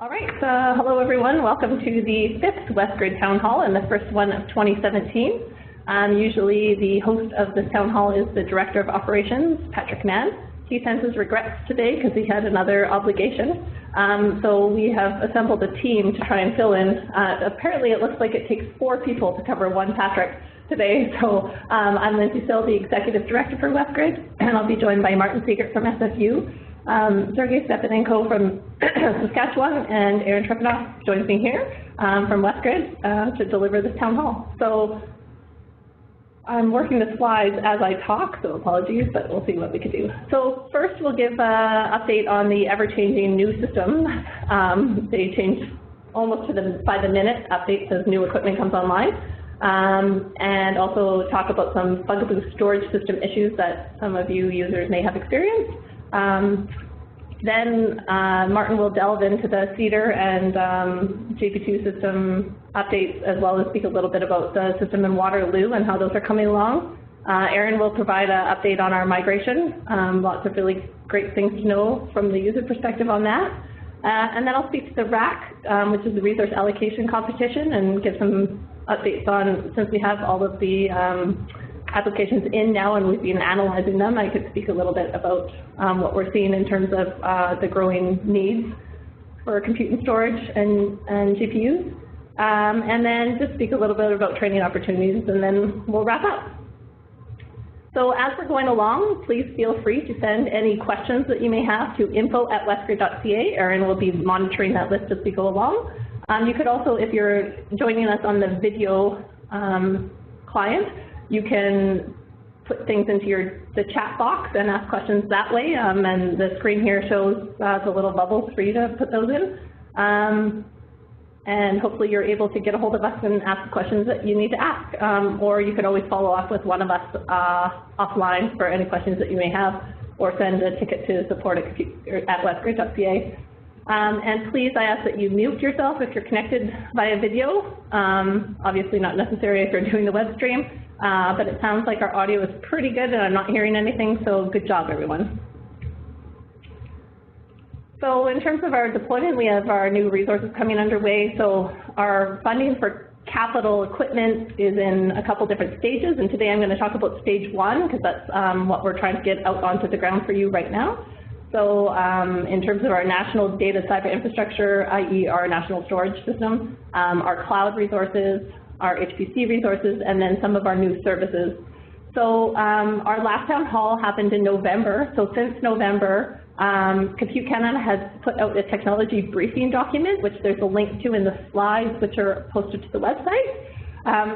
All right, hello everyone. Welcome to the 5th WestGrid Town Hall and the first one of 2017. Usually the host of this town hall is the Director of Operations, Patrick Mann. He sends his regrets today because he had another obligation. So we have assembled a team to try and fill in. Apparently it looks like it takes 4 people to cover one Patrick today. So I'm Lindsay Sill, the Executive Director for WestGrid, and I'll be joined by Martin Siegert from SFU. Sergey Stepanenko from Saskatchewan, and Aaron Trepanoff joins me here from WestGrid to deliver this town hall. So I'm working the slides as I talk, so apologies, but we'll see what we can do. So first we'll give an update on the ever-changing new system. They change almost to by the minute updates as new equipment comes online. And also talk about some Bugaboo storage system issues that some of you users may have experienced. Then Martin will delve into the Cedar and GP2 system updates, as well as speak a little bit about the system in Waterloo and how those are coming along. Aaron will provide an update on our migration, lots of really great things to know from the user perspective on that. And then I'll speak to the RAC, which is the resource allocation competition, and give some updates on, since we have all of the applications in now and we've been analyzing them, I could speak a little bit about what we're seeing in terms of the growing needs for compute and storage and GPUs. And then just speak a little bit about training opportunities, and then we'll wrap up. So as we're going along, please feel free to send any questions that you may have to info@westgrid.ca. Aaron will be monitoring that list as we go along. You could also, if you're joining us on the video client, you can put things into the chat box and ask questions that way, and the screen here shows the little bubbles for you to put those in. And hopefully you're able to get a hold of us and ask questions that you need to ask. Or you could always follow up with one of us offline for any questions that you may have, or send a ticket to support@westgrid.ca. And please, I ask that you mute yourself if you're connected via video. Obviously not necessary if you're doing the web stream. But it sounds like our audio is pretty good and I'm not hearing anything, so good job everyone. So in terms of our deployment, we have our new resources coming underway. So our funding for capital equipment is in a couple different stages, and today I'm going to talk about stage 1 because that's what we're trying to get out onto the ground for you right now. So in terms of our national data cyber infrastructure, i.e. our national storage system, our cloud resources, our HPC resources, and then some of our new services. So our last town hall happened in November. So since November, Compute Canada has put out a technology briefing document, which there's a link to in the slides, which are posted to the website.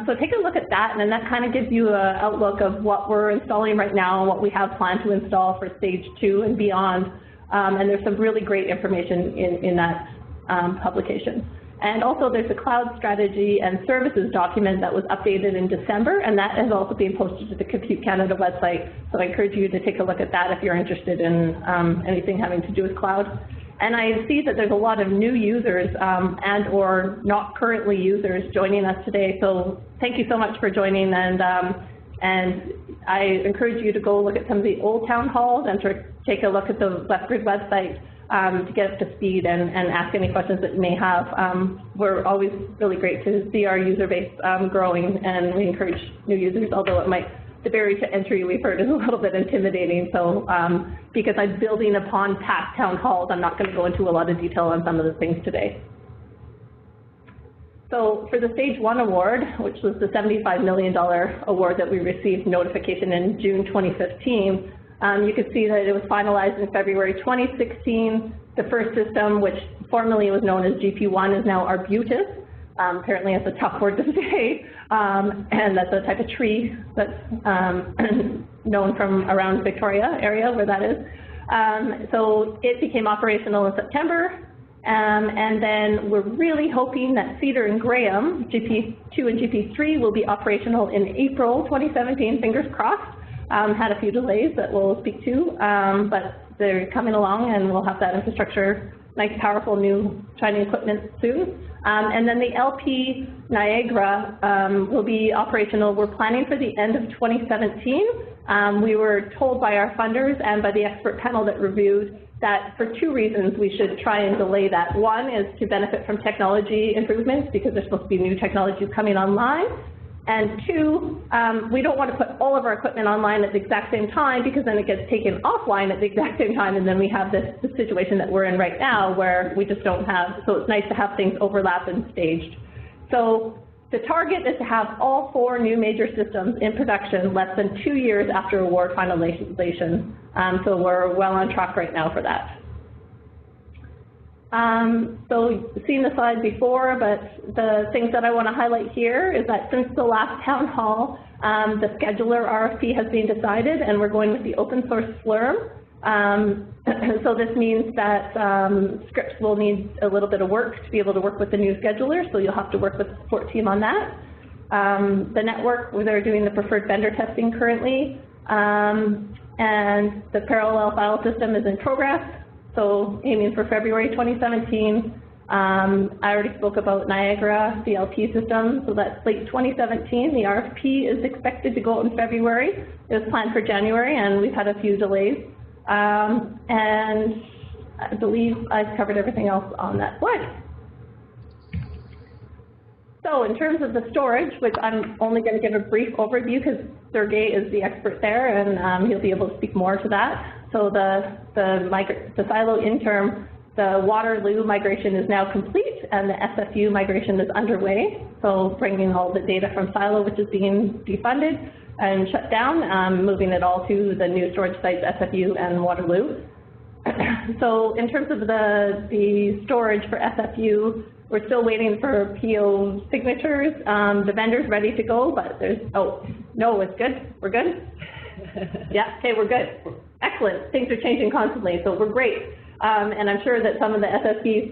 So take a look at that, and then that kind of gives you an outlook of what we're installing right now and what we have planned to install for stage 2 and beyond. And there's some really great information in that publication. And also there's a cloud strategy and services document that was updated in December, and that has also been posted to the Compute Canada website. So I encourage you to take a look at that if you're interested in anything having to do with cloud. And I see that there's a lot of new users and or not currently users joining us today. So thank you so much for joining, and I encourage you to go look at some of the old town halls and to take a look at the WestGrid website to get up to speed and ask any questions that you may have. We're always really great to see our user base growing, and we encourage new users, although the barrier to entry we've heard is a little bit intimidating. So because I'm building upon past town halls, I'm not going to go into a lot of detail on some of the things today. So for the Stage 1 award, which was the $75 million award that we received notification in June 2015, you can see that it was finalized in February 2016. The first system, which formerly was known as GP1, is now Arbutus. Apparently it's a tough word to say, and that's a type of tree that's known from around Victoria area where that is. So it became operational in September, and then we're really hoping that Cedar and Graham, GP2 and GP3, will be operational in April 2017, fingers crossed. Had a few delays that we'll speak to, but they're coming along, and we'll have that infrastructure, nice, powerful, new, shiny equipment soon. And then the LP Niagara will be operational. We're planning for the end of 2017, We were told by our funders and by the expert panel that reviewed that for two reasons we should try and delay that. One is to benefit from technology improvements because there's supposed to be new technologies coming online. And two, we don't want to put all of our equipment online at the exact same time because then it gets taken offline at the exact same time, and then we have this situation that we're in right now where we just don't have, so it's nice to have things overlap and staged. So the target is to have all 4 new major systems in production less than 2 years after award finalization. So we're well on track right now for that. So you've seen the slide before, but the things that I want to highlight here is that since the last town hall, the scheduler RFP has been decided, and we're going with the open source Slurm. So this means that scripts will need a little bit of work to be able to work with the new scheduler, so you'll have to work with the support team on that. The network, where they're doing the preferred vendor testing currently, and the parallel file system is in progress, so aiming for February 2017. I already spoke about Niagara, the LP system, so that's late 2017. The RFP is expected to go out in February. It was planned for January, and we've had a few delays. And I believe I've covered everything else on that slide. So in terms of the storage, which I'm only going to give a brief overview because Sergey is the expert there, and he'll be able to speak more to that. So the silo interim, the Waterloo migration is now complete, and the SFU migration is underway. So bringing all the data from silo, which is being defunded and shut down, moving it all to the new storage sites, SFU and Waterloo. So in terms of the storage for SFU, we're still waiting for PO signatures. The vendor's ready to go, but there's, oh, no, it's good. We're good? Yeah, okay, we're good. Excellent. Things are changing constantly, so we're great. And I'm sure that some of the SSPs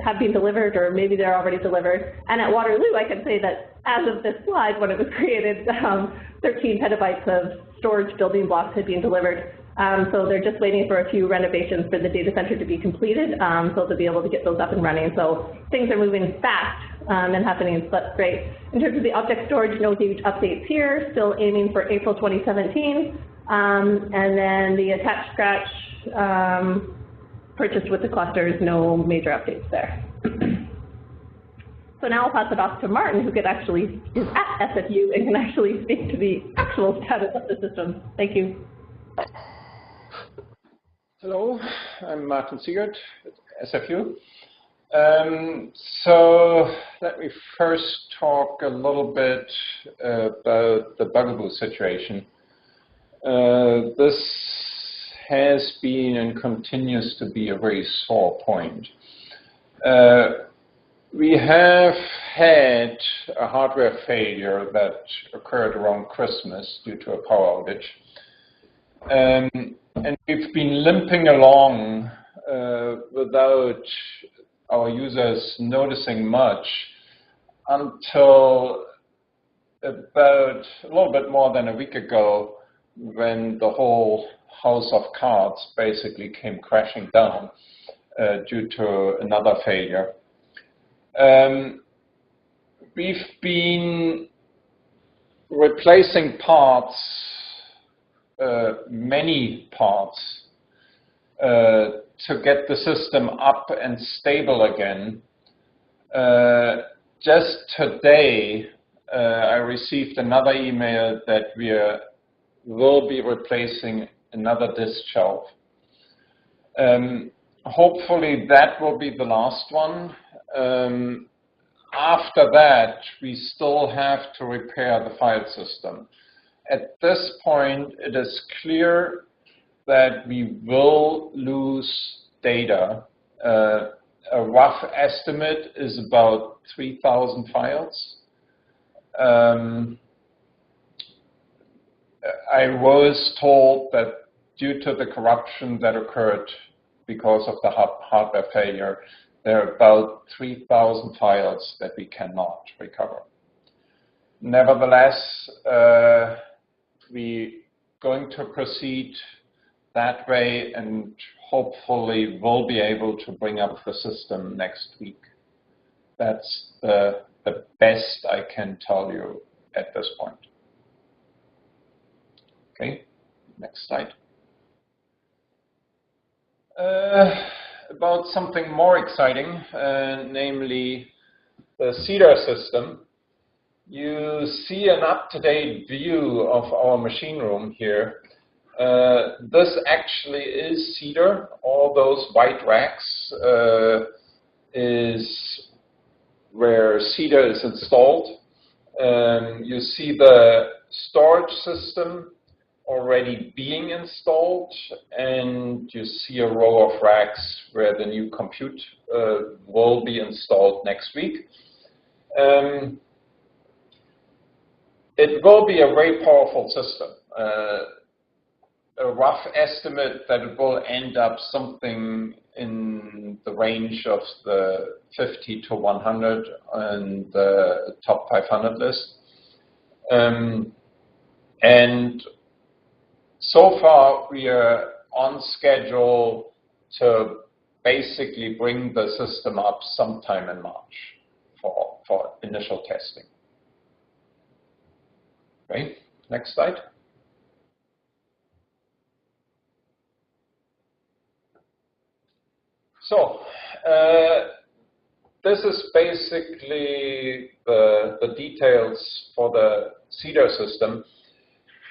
have been delivered, or maybe they're already delivered. And at Waterloo, I can say that as of this slide, when it was created, 13 petabytes of storage building blocks had been delivered. So they're just waiting for a few renovations for the data center to be completed, so they'll be able to get those up and running. So things are moving fast and happening, so that's great. In terms of the object storage, no huge updates here, still aiming for April 2017. And then the attached scratch purchased with the clusters, no major updates there. So now I'll pass it off to Martin, who is at SFU and can actually speak to the actual status of the system. Thank you. Hello, I'm Martin Siegert at SFU. So let me first talk a little bit about the Bugaboo situation. This has been and continues to be a very sore point. We have had a hardware failure that occurred around Christmas due to a power outage. And we've been limping along without our users noticing much until about a little bit more than a week ago, when the whole house of cards basically came crashing down due to another failure. We've been replacing parts, many parts, to get the system up and stable again. Just today, I received another email that we will be replacing another disk shelf. Hopefully that will be the last one. After that, we still have to repair the file system. At this point, it is clear that we will lose data. A rough estimate is about 3,000 files. I was told that due to the corruption that occurred because of the hardware failure, there are about 3,000 files that we cannot recover. Nevertheless, we're going to proceed that way, and hopefully we'll be able to bring up the system next week. That's the best I can tell you at this point. Okay, Next slide. About something more exciting, namely the Cedar system. You see an up-to-date view of our machine room here. This actually is Cedar. All those white racks is where Cedar is installed. You see the storage system already being installed, and you see a row of racks where the new compute will be installed next week. It will be a very powerful system. A rough estimate that it will end up something in the range of the 50 to 100 and the top 500 list. And so far, we are on schedule to basically bring the system up sometime in March for initial testing. Okay, next slide. So, this is basically the details for the Cedar system.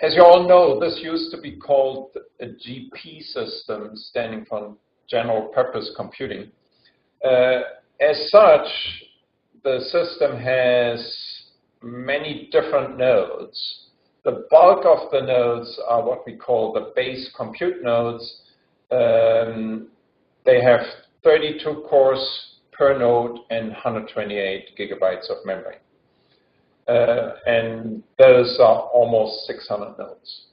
As you all know, this used to be called a GP system, standing for General Purpose Computing. As such, the system has many different nodes. The bulk of the nodes are what we call the base compute nodes. They have 32 cores per node and 128 gigabytes of memory. And those are almost 600 nodes.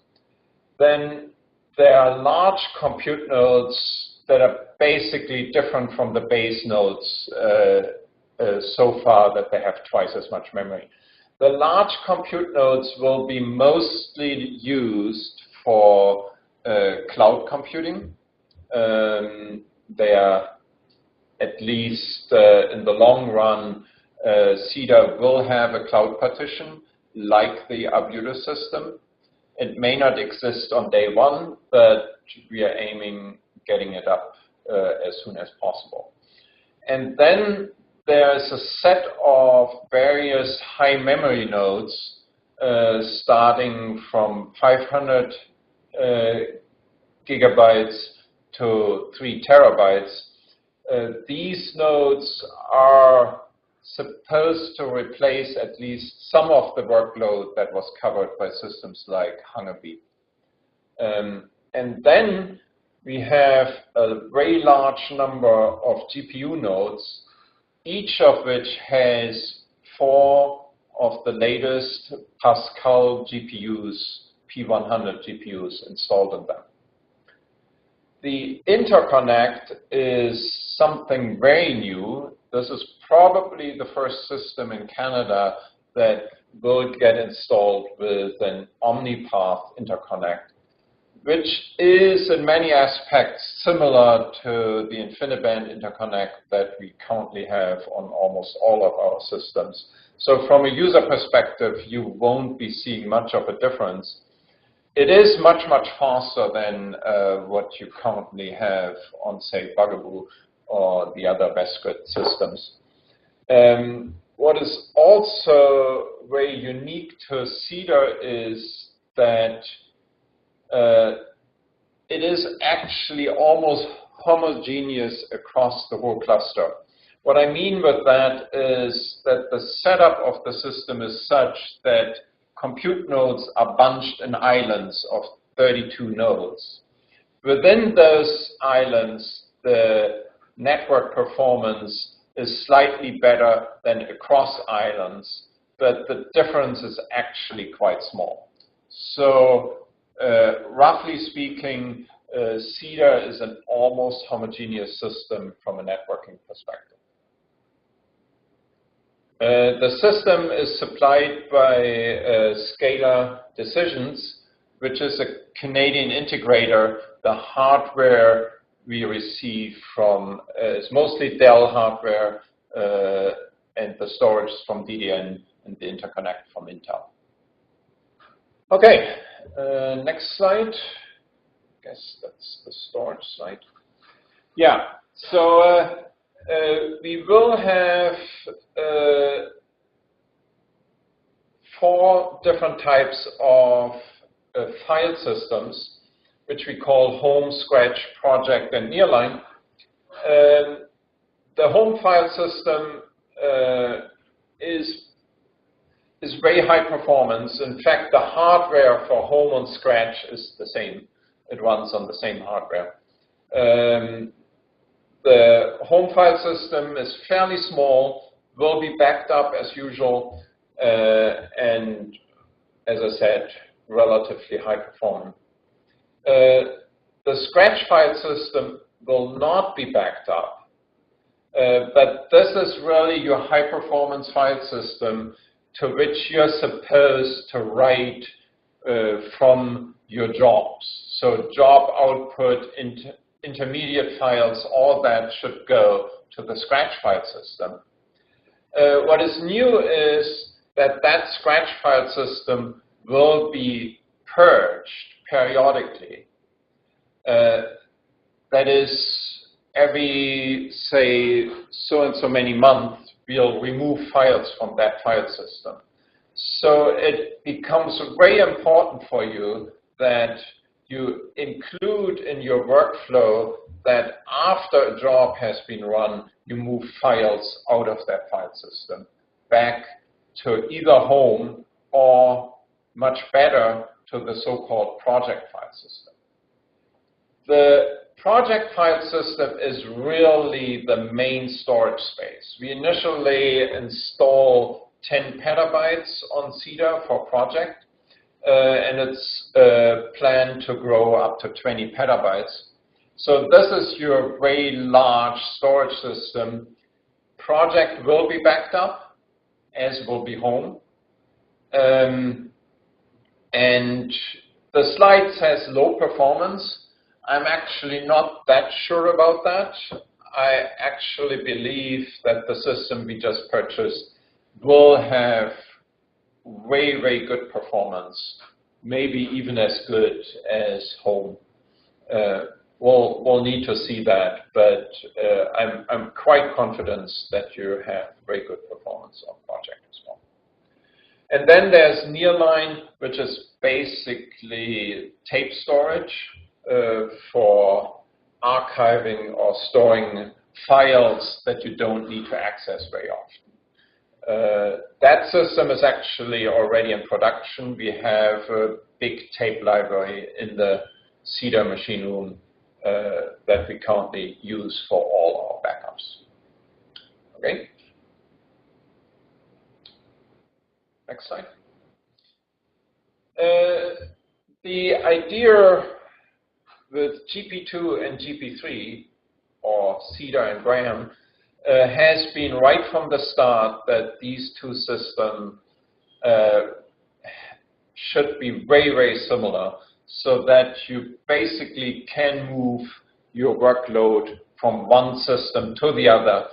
Then there are large compute nodes that are basically different from the base nodes so far that they have twice as much memory. The large compute nodes will be mostly used for cloud computing. They are, at least in the long run, Cedar will have a cloud partition like the Arbutus system. It may not exist on day one, but we are aiming getting it up as soon as possible. And then there's a set of various high memory nodes starting from 500 gigabytes to 3 terabytes. These nodes are supposed to replace at least some of the workload that was covered by systems like Bugaboo. And then we have a very large number of GPU nodes, each of which has 4 of the latest Pascal GPUs, P100 GPUs installed in them. The interconnect is something very new. This is probably the first system in Canada that will get installed with an omnipath interconnect, which is in many aspects similar to the InfiniBand interconnect that we currently have on almost all of our systems. So from a user perspective, you won't be seeing much of a difference. It is much, much faster than what you currently have on, say, Bugaboo or the other WestGrid systems. What is also very unique to Cedar is that it is actually almost homogeneous across the whole cluster. What I mean with that is that the setup of the system is such that compute nodes are bunched in islands of 32 nodes. Within those islands, the network performance is slightly better than across islands, but the difference is actually quite small. So roughly speaking, Cedar is an almost homogeneous system from a networking perspective. The system is supplied by Scalar Decisions, which is a Canadian integrator. The hardware we receive from is mostly Dell hardware, and the storage from DDN and the interconnect from Intel. Okay, next slide. I guess that's the storage slide. Yeah, so we will have 4 different types of file systems, which we call home, scratch, project, and nearline. The home file system is very high performance. In fact, the hardware for home and scratch is the same. It runs on the same hardware. The home file system is fairly small, will be backed up as usual, and as I said, relatively high performing. The scratch file system will not be backed up, but this is really your high performance file system to which you're supposed to write from your jobs. So job output, intermediate files, all that should go to the scratch file system. What is new is that that scratch file system will be purged periodically. That is, every, say, so and so many months, we'll remove files from that file system. So it becomes very important for you that you include in your workflow that after a job has been run, you move files out of that file system back to either home or, much better, to the so-called project file system. The project file system is really the main storage space. We initially install 10 petabytes on Cedar for project, and it's planned to grow up to 20 petabytes. So this is your very large storage system. Project will be backed up, as will be home. And the slide says low performance. I'm actually not that sure about that. I actually believe that the system we just purchased will have very, very good performance, maybe even as good as home. We'll need to see that, but I'm quite confident that you have very good performance on project as well. And then there's nearline, which is basically tape storage for archiving or storing files that you don't need to access very often. That system is actually already in production. We have a big tape library in the Cedar machine room that we currently use for all our backups. Okay. Next slide. The idea with GP2 and GP3, or Cedar and Graham, has been right from the start that these two systems should be very, very similar, so that you basically can move your workload from one system to the other.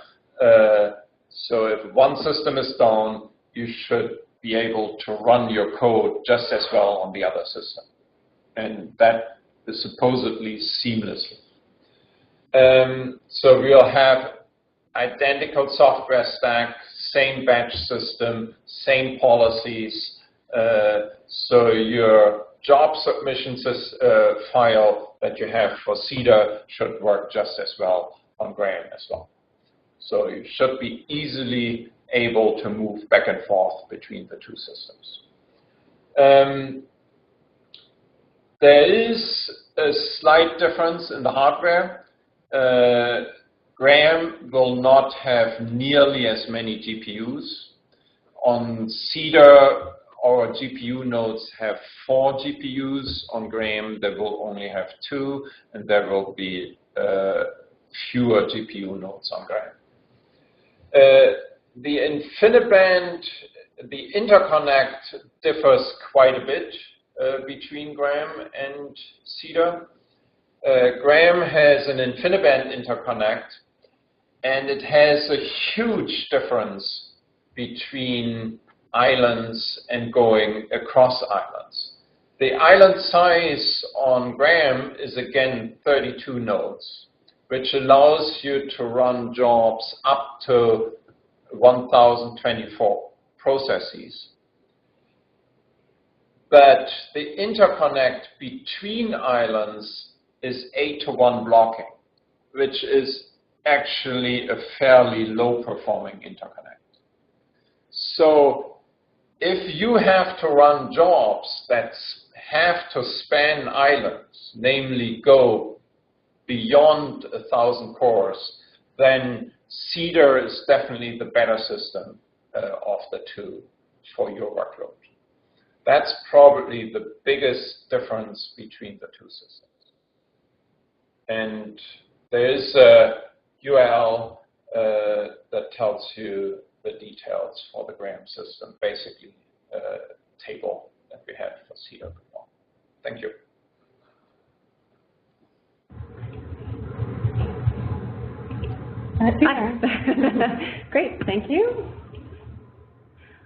So if one system is down, you should be able to run your code just as well on the other system. And that is supposedly seamlessly. So we'll have identical software stack, same batch system, same policies. So your job submission file that you have for Cedar should work just as well on Graham as well. So you should be easily able to move back and forth between the two systems. There is a slight difference in the hardware. Graham will not have nearly as many GPUs. On Cedar, our GPU nodes have 4 GPUs. On Graham, they will only have 2, and there will be fewer GPU nodes on Graham. The InfiniBand, the interconnect differs quite a bit between Graham and Cedar. Graham has an InfiniBand interconnect, and it has a huge difference between islands and going across islands. The island size on Graham is again 32 nodes, which allows you to run jobs up to 1,024 processes. But the interconnect between islands is 8-to-1 blocking, which is actually a fairly low-performing interconnect. So if you have to run jobs that have to span islands, namely go beyond 1,000 cores, then Cedar is definitely the better system of the two for your workload. That's probably the biggest difference between the two systems. And there is a URL that tells you the details for the Graham system, basically a table that we had for Cedar before. Thank you. Great, thank you.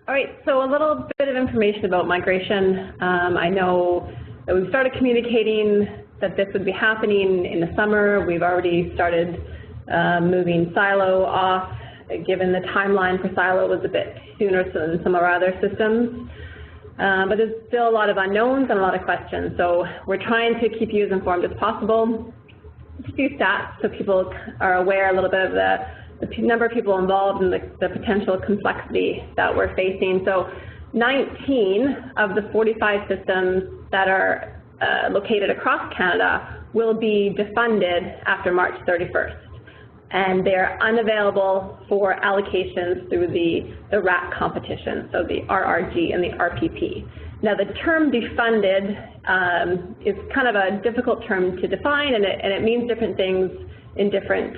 All right, so a little bit of information about migration. I know that we've started communicating that this would be happening in the summer. We've already started moving Silo off, given the timeline for Silo was a bit sooner than some of our other systems. But there's still a lot of unknowns and a lot of questions. So we're trying to keep you as informed as possible. Just a few stats so people are aware a little bit of the number of people involved and the potential complexity that we're facing. So 19 of the 45 systems that are located across Canada will be defunded after March 31st. And they're unavailable for allocations through the RAC competition, so the RRG and the RPP. Now, the term defunded is kind of a difficult term to define, and it means different things in different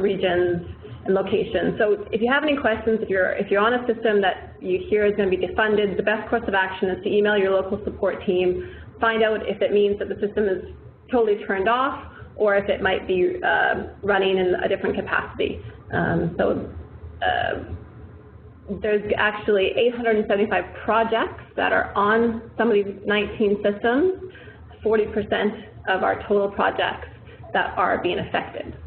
regions and locations. So if you have any questions, if you're on a system that you hear is going to be defunded, the best course of action is to email your local support team, find out if it means that the system is totally turned off or if it might be running in a different capacity. There's actually 875 projects that are on some of these 19 systems, 40% of our total projects that are being affected.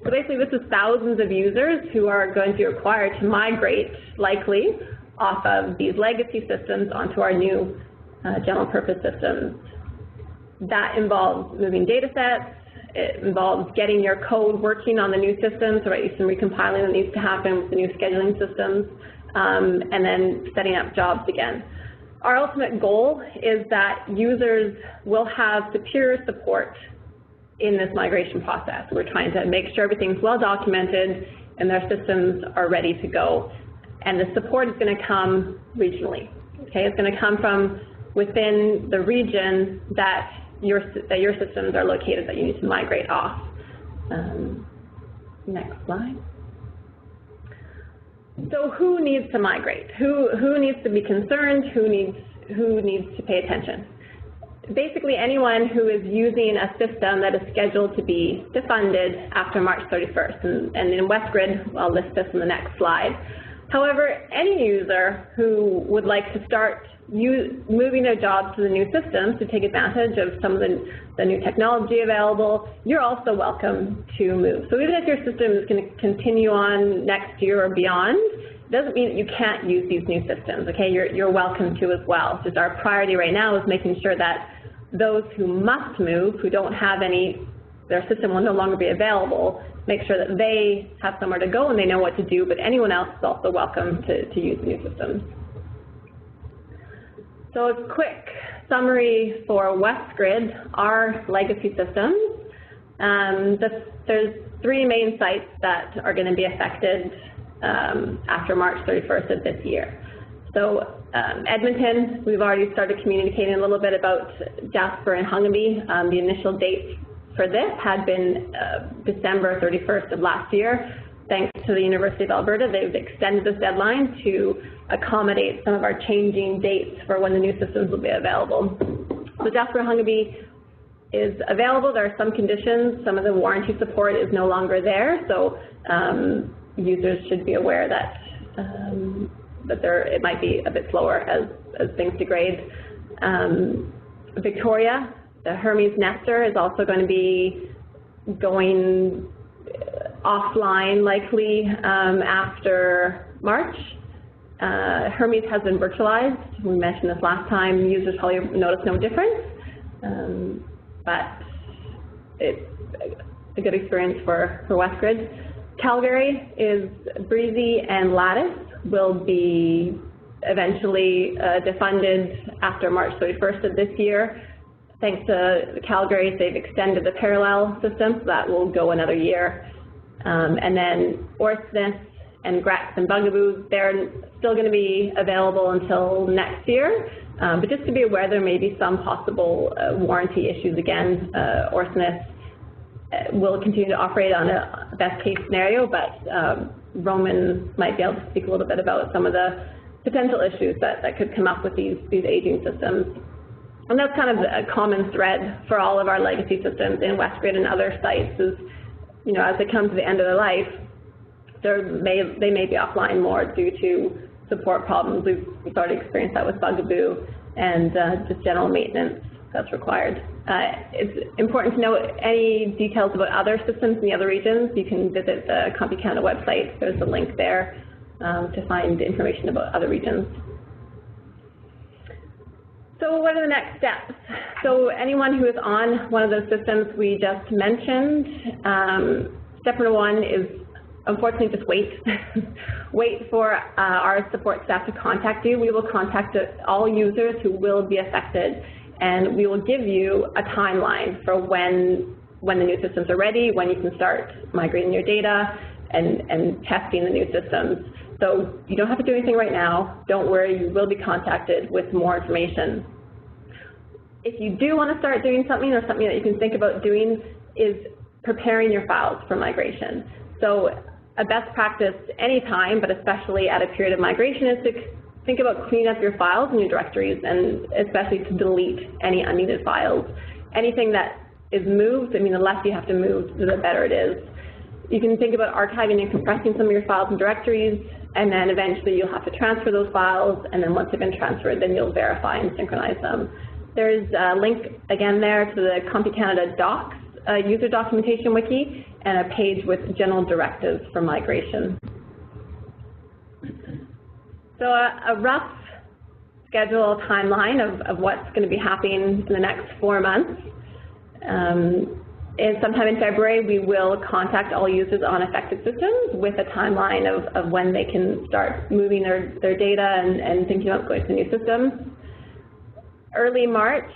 So basically this is thousands of users who are going to be required to migrate, likely, off of these legacy systems onto our new general purpose systems. That involves moving data sets. It involves getting your code working on the new systems, so some recompiling that needs to happen with the new scheduling systems, and then setting up jobs again. Our ultimate goal is that users will have superior support in this migration process. We're trying to make sure everything's well documented and their systems are ready to go. And the support is going to come regionally. Okay, it's going to come from within the region that your systems are located that you need to migrate off. Next slide. So who needs to migrate? Who needs to be concerned? Who needs to pay attention? Basically anyone who is using a system that is scheduled to be defunded after March 31st. And in WestGrid, I'll list this in the next slide. However, any user who would like to start moving their jobs to the new systems to take advantage of some of the new technology available, you're also welcome to move. So even if your system is going to continue on next year or beyond, it doesn't mean that you can't use these new systems, okay? You're welcome to as well. Just our priority right now is making sure that those who must move, who don't have any, their system will no longer be available, make sure that they have somewhere to go and they know what to do, but anyone else is also welcome to use the new systems. So a quick summary for WestGrid, our legacy systems. There's 3 main sites that are going to be affected after March 31st of this year. So Edmonton, we've already started communicating a little bit about Jasper and Hungary. The initial dates for this had been December 31st of last year. Thanks to the University of Alberta, they've extended this deadline to accommodate some of our changing dates for when the new systems will be available. So Jasper Hungary is available. There are some conditions. Some of the warranty support is no longer there, so users should be aware that it might be a bit slower as things degrade. Victoria, the Hermes Nestor is also going to be going offline likely after March. Hermes has been virtualized. We mentioned this last time. Users probably notice no difference, but it's a good experience for WestGrid. Calgary is Breezy and Lattice will be eventually defunded after March 31st of this year. Thanks to Calgary, they've extended the parallel system, so that will go another year. And then Orsness and Grex and Bugaboo, they're still going to be available until next year. But just to be aware, there may be some possible warranty issues again. Orsness will continue to operate on a best case scenario, but Roman might be able to speak a little bit about some of the potential issues that could come up with these aging systems. And that's kind of a common thread for all of our legacy systems in WestGrid and other sites is, you know, as they come to the end of their life, they may be offline more due to support problems. We've already experienced that with Bugaboo and just general maintenance that's required. It's important to note any details about other systems in the other regions. You can visit the CompuCanada website. There's a link there to find information about other regions. So what are the next steps? So anyone who is on one of those systems we just mentioned, step number one is unfortunately just wait. Wait for our support staff to contact you. We will contact all users who will be affected, and we will give you a timeline for when the new systems are ready, when you can start migrating your data and testing the new systems. So you don't have to do anything right now. Don't worry, you will be contacted with more information. If you do want to start doing something, or something that you can think about doing, is preparing your files for migration. So a best practice anytime, but especially at a period of migration, is to think about cleaning up your files and your directories, and especially to delete any unneeded files. Anything that is moved, I mean, the less you have to move, the better it is. You can think about archiving and compressing some of your files and directories, and then eventually you'll have to transfer those files, and then once they've been transferred, then you'll verify and synchronize them. There's a link again there to the CompuCanada docs, user documentation wiki, and a page with general directives for migration. So a rough schedule timeline of what's going to be happening in the next 4 months. Sometime in February, we will contact all users on affected systems with a timeline of when they can start moving their data and thinking about going to the new systems. Early March,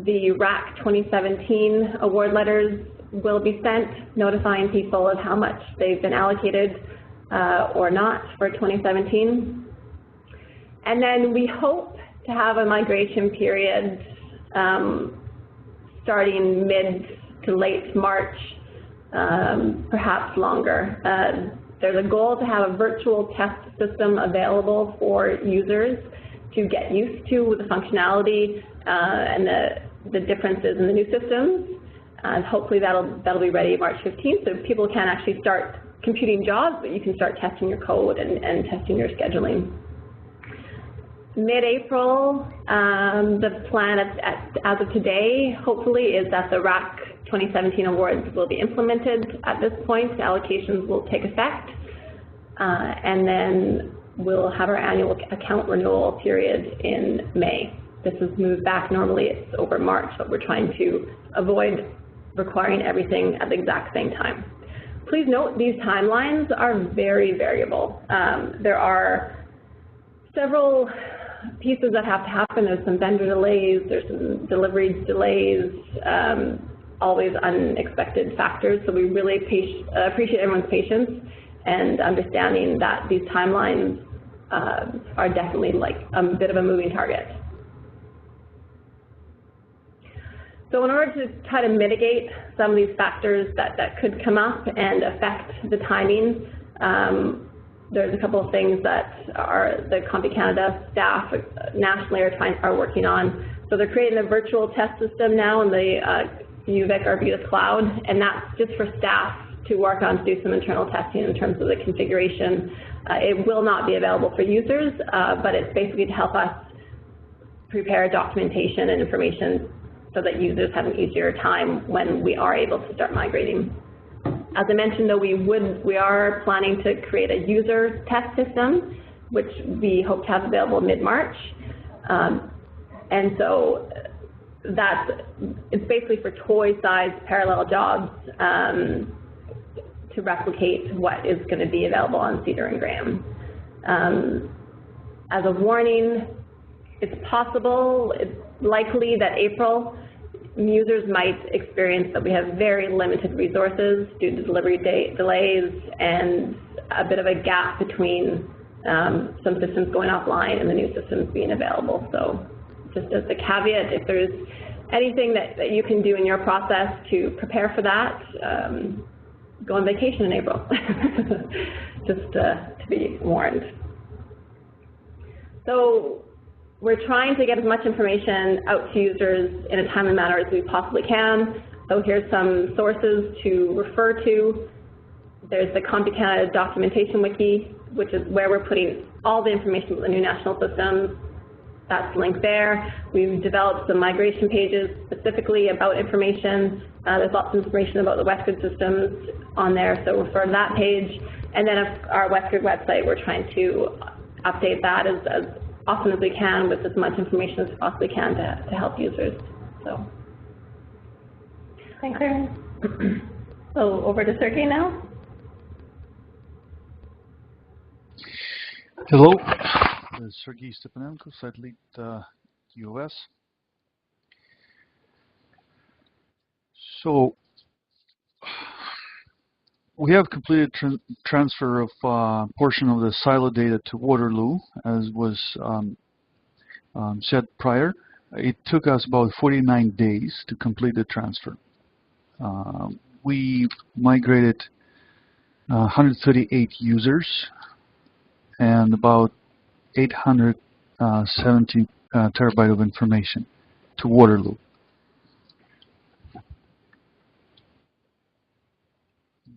the RAC 2017 award letters will be sent, notifying people of how much they've been allocated or not for 2017. And then we hope to have a migration period starting mid to late March, perhaps longer. There's a goal to have a virtual test system available for users to get used to with the functionality and the differences in the new systems. Hopefully that'll be ready March 15th, so people can actually start computing jobs, but you can start testing your code and testing your scheduling. Mid-April, the plan as of today, hopefully, is that the RAC 2017 awards will be implemented at this point. The allocations will take effect, and then we'll have our annual account renewal period in May. This is moved back. Normally it's over March, but we're trying to avoid requiring everything at the exact same time. Please note these timelines are very variable. There are several pieces that have to happen. There's some vendor delays, there's some delivery delays, always unexpected factors. So we really appreciate everyone's patience and understanding that these timelines are definitely like a bit of a moving target. So in order to try to mitigate some of these factors that could come up and affect the timing, there's a couple of things that the CompuCanada staff nationally are working on. So they're creating a virtual test system now in the UVic Arbutus Cloud, and that's just for staff to work on to do some internal testing in terms of the configuration. It will not be available for users, but it's basically to help us prepare documentation and information so that users have an easier time when we are able to start migrating. As I mentioned, though, we are planning to create a user test system, which we hope to have available mid-March. And so it's basically for toy-sized parallel jobs to replicate what is going to be available on Cedar and Graham. As a warning, it's possible, it's likely that April users might experience that we have very limited resources due to delivery delays and a bit of a gap between some systems going offline and the new systems being available. So just as a caveat, if there's anything that you can do in your process to prepare for that, go on vacation in April, just to be warned. So we're trying to get as much information out to users in a timely manner as we possibly can. So here's some sources to refer to. There's the CompuCanada documentation wiki, which is where we're putting all the information about the new national systems. That's linked there. We've developed some migration pages specifically about information. There's lots of information about the WestGrid systems on there, so refer to that page. And then our WestGrid website, we're trying to update that as often as we can with as much information as we possibly can to help users. So, thanks, Erin. So over to Sergey now. Hello, Sergey Stepanenko, site lead US. So we have completed transfer of portion of the silo data to Waterloo, as was said prior. It took us about 49 days to complete the transfer. We migrated 138 users and about 870 terabyte of information to Waterloo.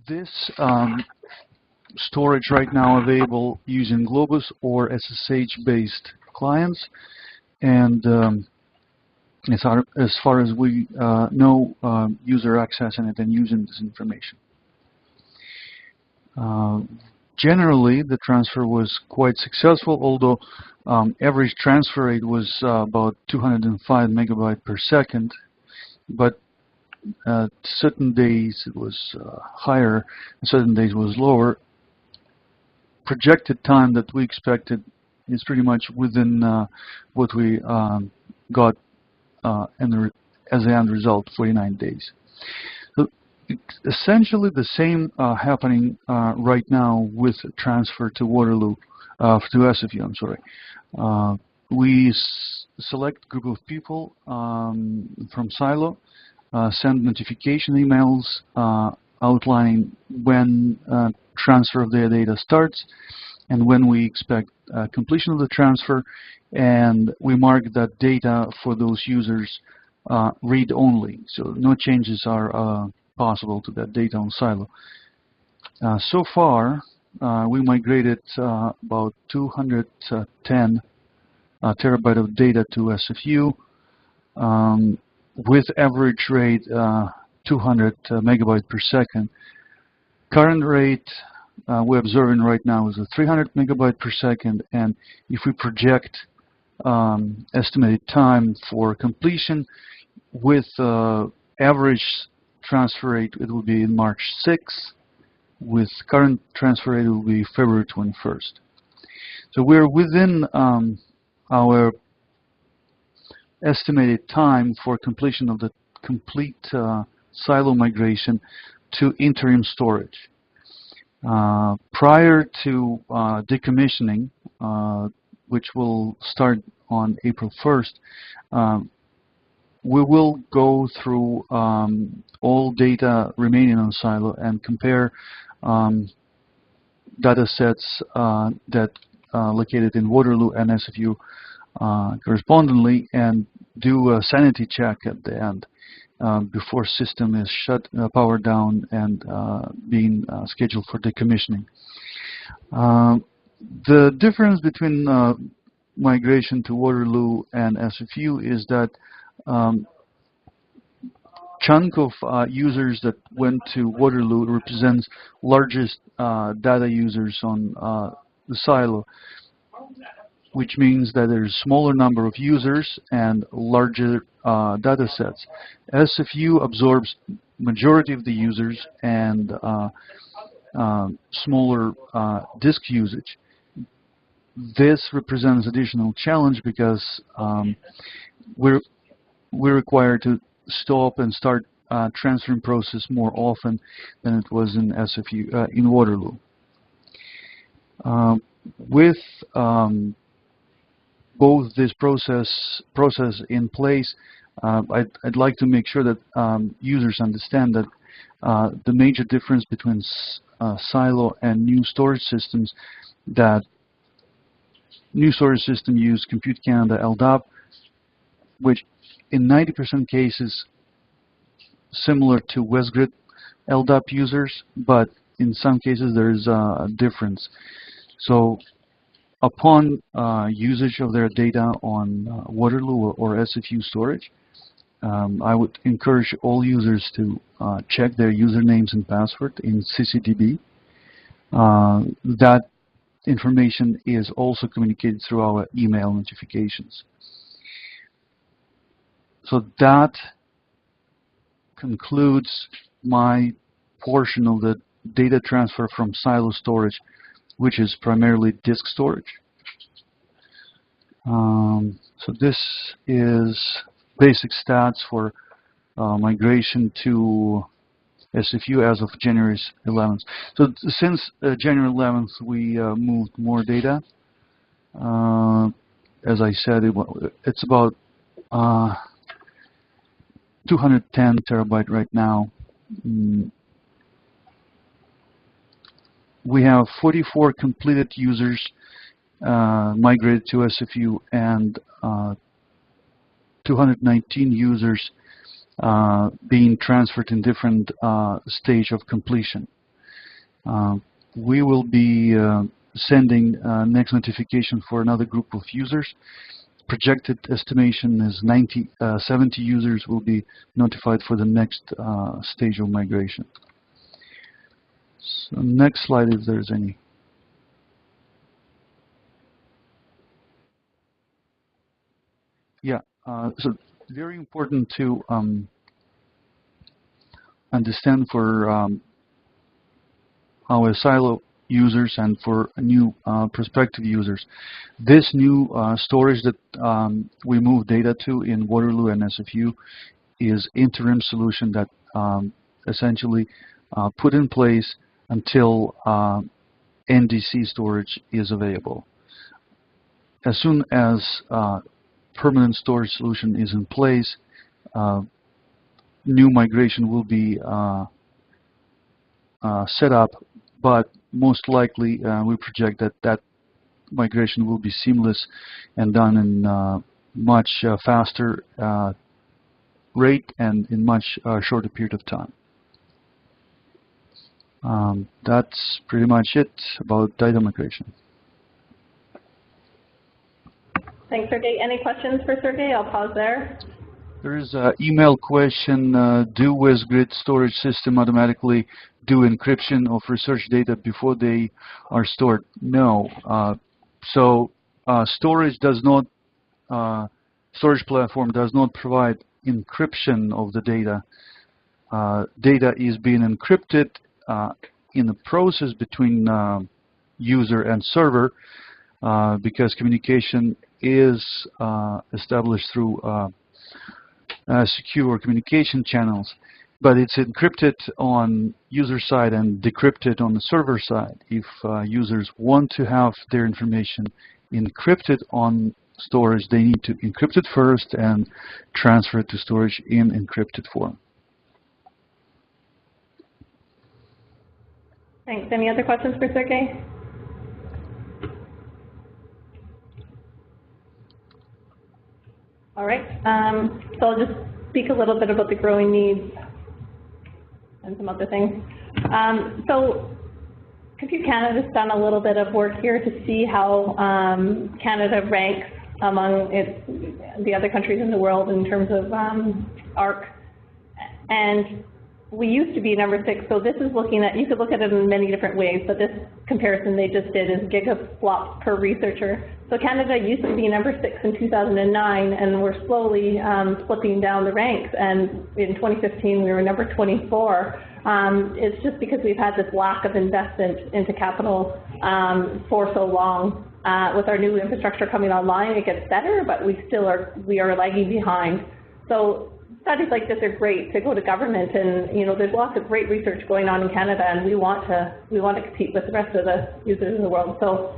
This storage right now available using Globus or SSH-based clients, and as far as we know, user accessing it and using this information. Generally, the transfer was quite successful, although average transfer rate was about 205 megabytes per second, but certain days it was higher, certain days was lower. Projected time that we expected is pretty much within what we got as the end result, 49 days. So essentially the same happening right now with transfer to Waterloo, to SFU, I'm sorry. We select a group of people from Silo, send notification emails outlining when transfer of their data starts and when we expect completion of the transfer, and we mark that data for those users read-only, so no changes are possible to that data on Silo. So far, we migrated about 210 terabyte of data to SFU, with average rate 200 megabytes per second. Current rate we're observing right now is 300 megabytes per second, and if we project estimated time for completion with average transfer rate, it will be March 6th. With current transfer rate, it will be February 21st. So we're within our estimated time for completion of the complete silo migration to interim storage. Prior to decommissioning, which will start on April 1st, we will go through all data remaining on Silo and compare data sets that located in Waterloo and SFU correspondingly, and do a sanity check at the end before system is shut, powered down, and being scheduled for decommissioning. The difference between migration to Waterloo and SFU is that chunk of users that went to Waterloo represents largest data users on the silo, which means that there's a smaller number of users and larger data sets. SFU absorbs majority of the users and smaller disk usage. This represents additional challenge because we're required to stop and start transferring process more often than it was in SFU in Waterloo. With both this process in place, I'd like to make sure that users understand that the major difference between silo and new storage systems, that new storage system use Compute Canada LDAP, which in 90% cases similar to WestGrid LDAP users, but in some cases there is a difference. So upon usage of their data on Waterloo or SFU storage, I would encourage all users to check their usernames and password in CCDB. That information is also communicated through our email notifications. So that concludes my portion of the data transfer from silo storage, which is primarily disk storage. So this is basic stats for migration to SFU as of January 11th. So since January 11th, we moved more data. As I said, it's about 210 terabyte right now. We have 44 completed users migrated to SFU and 219 users being transferred in different stage of completion. We will be sending next notification for another group of users. Projected estimation is 70 users will be notified for the next stage of migration. So next slide, if there's any. Yeah, so very important to understand for our silo users and for new prospective users. This new storage that we move data to in Waterloo and SFU is interim solution that essentially put in place until NDC storage is available. As soon as permanent storage solution is in place, new migration will be set up, but most likely we project that that migration will be seamless and done in much faster rate and in much shorter period of time. That's pretty much it about data migration. Thanks, Sergey. Any questions for Sergey? I'll pause there. There is an email question. Do WestGrid storage system automatically do encryption of research data before they are stored? No. Storage does not. Storage platform does not provide encryption of the data. Data is being encrypted in the process between user and server because communication is established through secure communication channels, but it's encrypted on user side and decrypted on the server side. If users want to have their information encrypted on storage, they need to encrypt it first and transfer it to storage in encrypted form. Thanks. Any other questions for Sergey? All right. So I'll just speak a little bit about the growing needs and some other things. So Compute Canada's done a little bit of work here to see how Canada ranks among the other countries in the world in terms of ARC. And we used to be number 6, so this is looking at, you could look at it in many different ways, but this comparison they just did is gigaflops per researcher. So Canada used to be number 6 in 2009, and we're slowly slipping down the ranks, and in 2015 we were number 24. It's just because we've had this lack of investment into capital for so long. With our new infrastructure coming online, it gets better, but we are lagging behind. So studies like this are great to go to government, and there's lots of great research going on in Canada, and we want to compete with the rest of the users in the world. So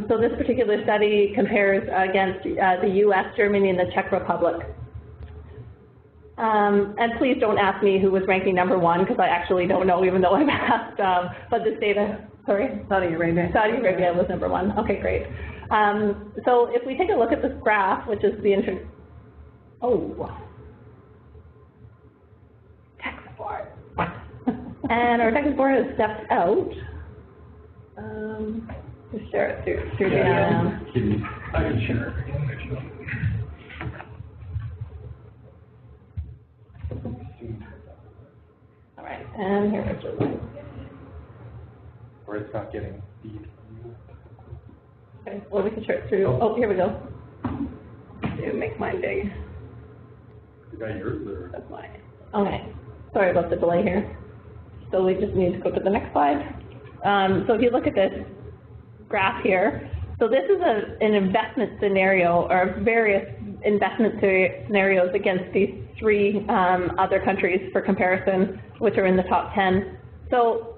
so this particular study compares against the U.S., Germany, and the Czech Republic. And please don't ask me who was ranking number 1, because I actually don't know, even though I've asked. But this data, sorry? Saudi Arabia. Saudi Arabia was number 1. Okay, great. So if we take a look at this graph, which is the tech support. And our tech support has stepped out. Just share it through the I can share it. All right, and here it is. Or it's not getting feed. Okay, well, we can share it through. Oh, here we go. Make mine big. Is that yours or? That's mine. Okay. Sorry about the delay here. So we just need to go to the next slide. So if you look at this graph here, so this is an investment scenario, or various investment scenarios against these 3 other countries for comparison, which are in the top 10. So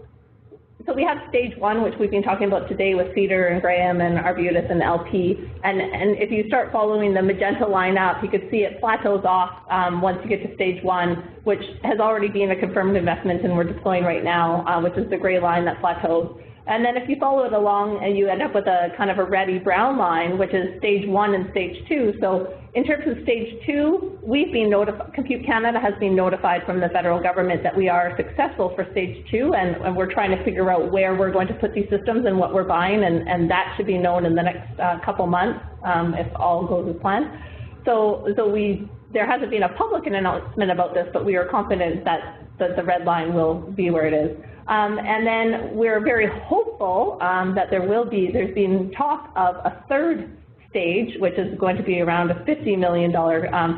we have stage 1, which we've been talking about today with Cedar and Graham and Arbutus and LP. And if you start following the magenta line up, you could see it plateaus off once you get to stage 1, which has already been a confirmed investment and we're deploying right now, which is the gray line that plateaus. And then if you follow it along, and you end up with a kind of a reddy brown line, which is stage 1 and stage 2. So in terms of stage 2, we've been notified, Compute Canada has been notified from the federal government that we are successful for stage 2, and we're trying to figure out where we're going to put these systems and what we're buying, and that should be known in the next couple months if all goes as planned. So there hasn't been a public announcement about this, but we are confident that the red line will be where it is. And then we're very hopeful that there's been talk of a 3rd stage, which is going to be around a $50 million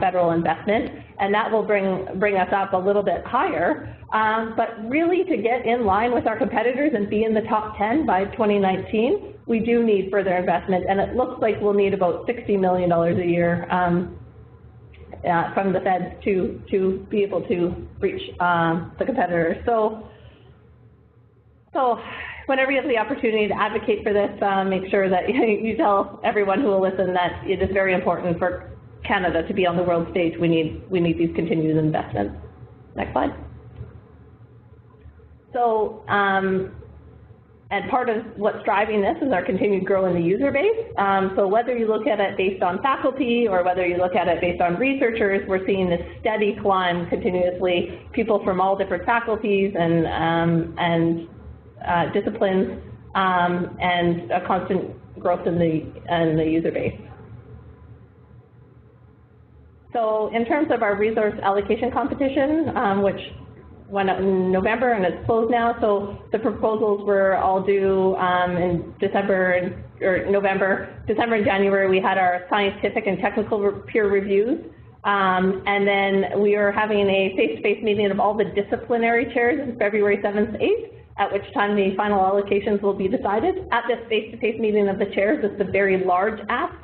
federal investment, and that will bring us up a little bit higher. But really, to get in line with our competitors and be in the top 10 by 2019, we do need further investment, and it looks like we'll need about $60 million a year from the feds to be able to reach the competitors. So whenever you have the opportunity to advocate for this, make sure that you tell everyone who will listen that it is very important for Canada to be on the world stage. We need these continued investments. Next slide. So, and part of what's driving this is our continued growth in the user base. So whether you look at it based on faculty or whether you look at it based on researchers, we're seeing this steady climb continuously. People from all different faculties and disciplines, and a constant growth in the user base. So in terms of our resource allocation competition, which went out in November and it's closed now, so the proposals were all due in November. December and January we had our scientific and technical peer reviews. And then we are having a face-to-face meeting of all the disciplinary chairs on February 7th, 8th, at which time the final allocations will be decided. At this face-to-face meeting of the chairs, it's the very large asks,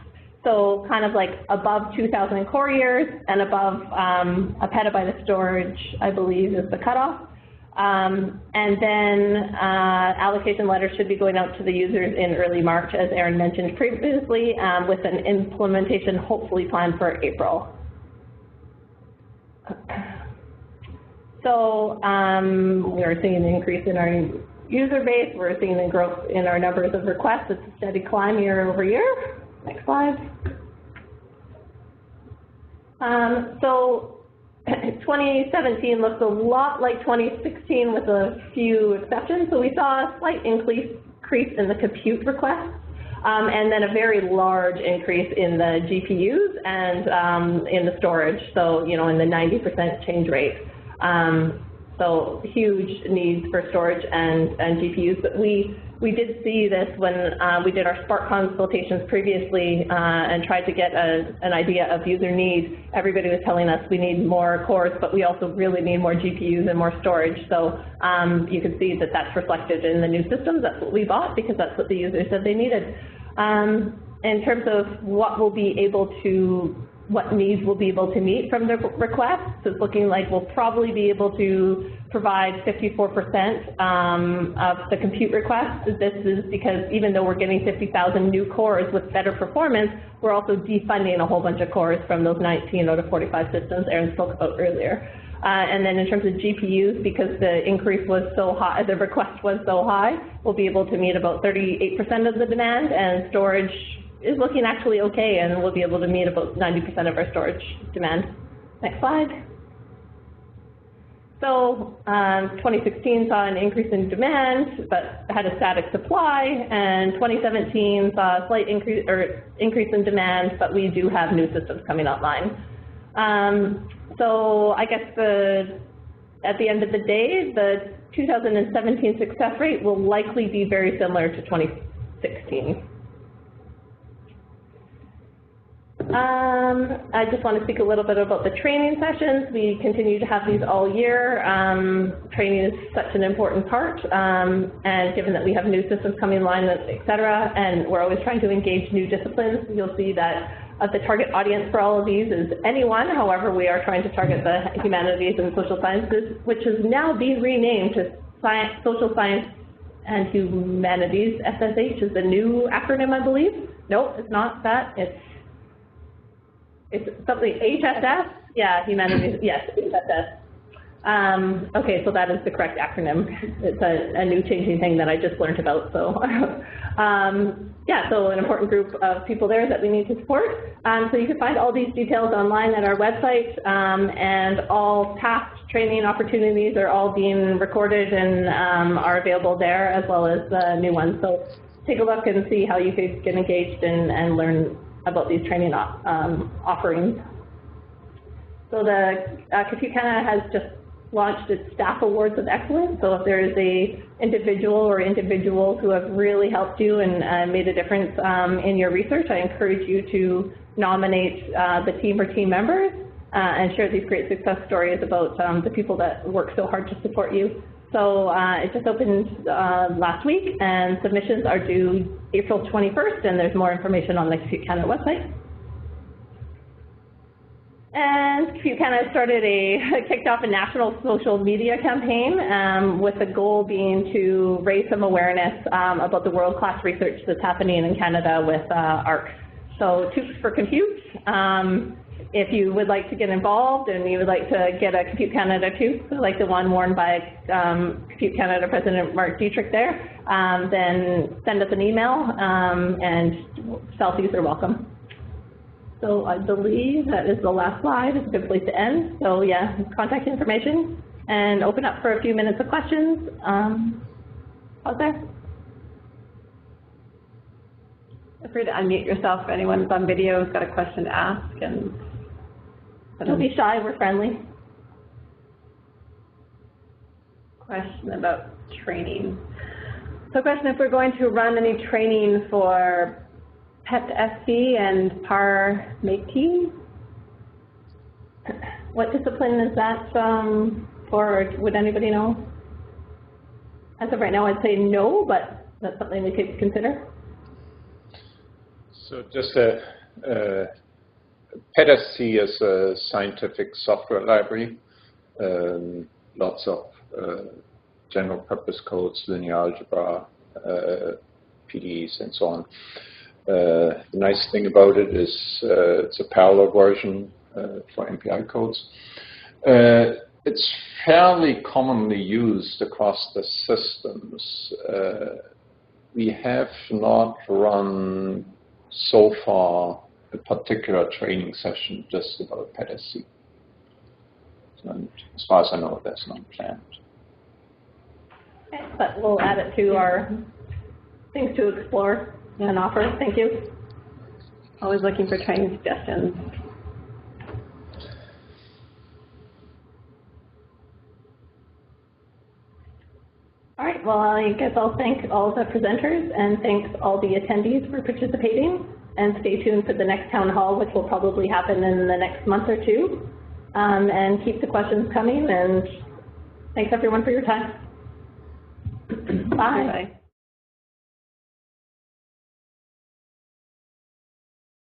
so kind of like above 2,000 core years and above a petabyte of storage, I believe, is the cutoff. And then allocation letters should be going out to the users in early March, as Aaron mentioned previously, with an implementation hopefully planned for April. So we're seeing an increase in our user base. We're seeing a growth in our numbers of requests. It's a steady climb year over year. Next slide. So 2017 looks a lot like 2016 with a few exceptions. So we saw a slight increase in the compute requests, and then a very large increase in the GPUs and in the storage. So, you know, in the 90% change rate. So huge needs for storage and GPUs. But we did see this when we did our Spark consultations previously and tried to get an idea of user need. Everybody was telling us we need more cores, but we also really need more GPUs and more storage. So you can see that that's reflected in the new systems. That's what we bought because that's what the users said they needed. In terms of what needs we'll be able to meet from the requests, it's looking like we'll probably be able to provide 54% of the compute requests. This is because even though we're getting 50,000 new cores with better performance, we're also defunding a whole bunch of cores from those 19 out of 45 systems Aaron spoke about earlier. And then in terms of GPUs, because the increase was so high, the request was so high, we'll be able to meet about 38% of the demand, and storage is looking actually okay, and we'll be able to meet about 90% of our storage demand. Next slide. So 2016 saw an increase in demand, but had a static supply, and 2017 saw a slight increase in demand, but we do have new systems coming online. So I guess at the end of the day, the 2017 success rate will likely be very similar to 2016. I just want to speak a little bit about the training sessions. We continue to have these all year. Training is such an important part, and given that we have new systems coming online, et cetera, and we're always trying to engage new disciplines, you'll see that the target audience for all of these is anyone. However, we are trying to target the humanities and social sciences, which is now being renamed to Social Science and Humanities. SSH is the new acronym, I believe. No, it's not that. It's something, HSS? Yeah, humanities, yes, HSS. Okay, so that is the correct acronym. It's a new changing thing that I just learned about. So, yeah, so an important group of people there that we need to support. So you can find all these details online at our website, and all past training opportunities are all being recorded and are available there, as well as the new ones. So take a look and see how you could get engaged and learn about these training offerings. So the Compute Canada has just launched its Staff Awards of Excellence. So if there is a individual or individuals who have really helped you and made a difference in your research, I encourage you to nominate the team or team members and share these great success stories about the people that work so hard to support you. So it just opened last week, and submissions are due April 21st, and there's more information on the Compute Canada website. And Compute Canada kicked off a national social media campaign with the goal being to raise some awareness about the world-class research that's happening in Canada with ARC. So Toops for Compute. If you would like to get involved and you would like to get a Compute Canada tooth, like the one worn by Compute Canada President Mark Dietrich there, then send us an email, and selfies are welcome. So I believe that is the last slide. It's a good place to end. So yeah, contact information, and open up for a few minutes of questions. Out there. Feel free to unmute yourself if anyone's on video has got a question to ask, and don't be shy, we're friendly. Question about training. So question, if we're going to run any training for PET-SC and PAR-METI, what discipline is that for? Would anybody know? As of right now, I'd say no, but that's something we could consider. So just PET-SC is a scientific software library, lots of general purpose codes, linear algebra, PDEs, and so on. The nice thing about it is it's a parallel version for MPI codes. It's fairly commonly used across the systems. We have not run so far a particular training session just about PET-SC. reimbursement. As far as I know, there's no plan. Okay, but we'll add it to our things to explore and offer. Thank you. Always looking for training suggestions. All right, well, I guess I'll thank all the presenters and thanks all the attendees for participating, and stay tuned for the next town hall, which will probably happen in the next month or two. And keep the questions coming, and thanks everyone for your time. Bye. Bye.